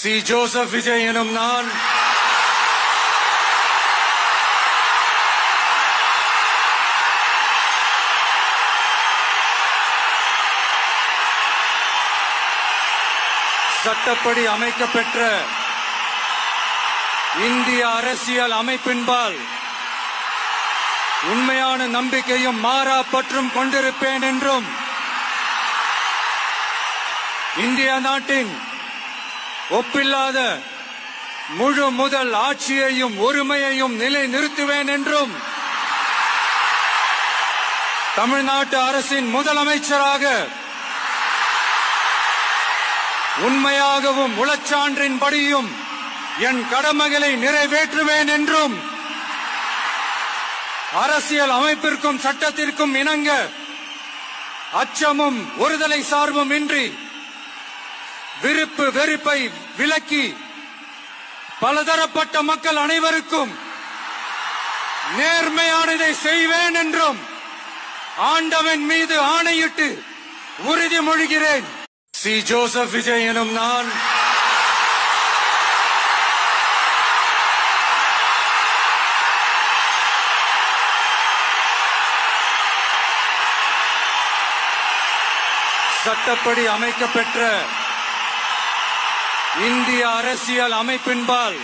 C. Joseph Vijay எனும் நான் சட்டப்படி அமைக்கப்பெற்ற இந்திய அரசியல் அமைப்பின்பால் உண்மையான நம்பிக்கையும் மாறா பற்றும் கொண்டிருப்பேன் என்றும் இந்திய நாட்டின் ஒப்பில்லாத முழு முதல் ஆட்சியையும் ஒருமையையும் நிலைநிறுத்துவேன் என்றும் தமிழ்நாட்டு அரசின் முதலமைச்சராக உண்மையாகவும் உளச்சான்றின்படியும் என் கடமைகளை நிறைவேற்றுவேன் என்றும் அரசியல் அமைப்பிற்கும் சட்டத்திற்கும் இணங்க அச்சமும் ஒருதலை சார்பும் இன்றி விருப்பு வெறுப்பை விலக்கி பலதரப்பட்ட மக்கள் அனைவருக்கும் நேர்மையானதை செய்வேன் என்றும் ஆண்டவன் மீது ஆணையிட்டு உறுதிமொழிகிறேன். சி. ஜோசப் விஜய் எனும் நான் சட்டப்படி அமைக்கப்பெற்ற இந்திய அரசியல் அமைப்பின்பால்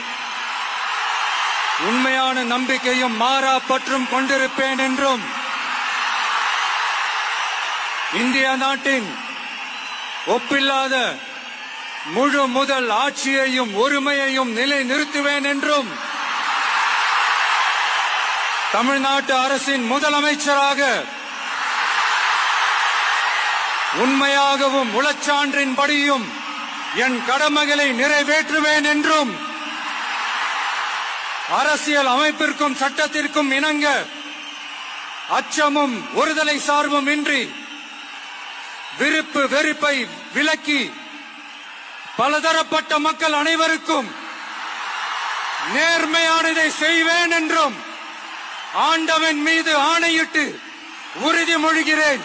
உண்மையான நம்பிக்கையும் மாறா பற்றும் கொண்டிருப்பேன் என்றும் இந்திய நாட்டின் ஒப்பில்லாத முழு முதல் ஆட்சியையும் ஒருமையையும் நிலைநிறுத்துவேன் என்றும் தமிழ்நாட்டு அரசின் முதலமைச்சராக உண்மையாகவும் உளச்சான்றின்படியும் என் கடமைகளை நிறைவேற்றுவேன் என்றும் அரசியல் அமைப்பிற்கும் சட்டத்திற்கும் இணங்க அச்சமும் ஒருதலை சார்பும் இன்றி விருப்பு வெறுப்பை விலக்கி பலதரப்பட்ட மக்கள் அனைவருக்கும் நேர்மையானதை செய்வேன் என்றும் ஆண்டவன் மீது ஆணையிட்டு உறுதிமொழிகிறேன்.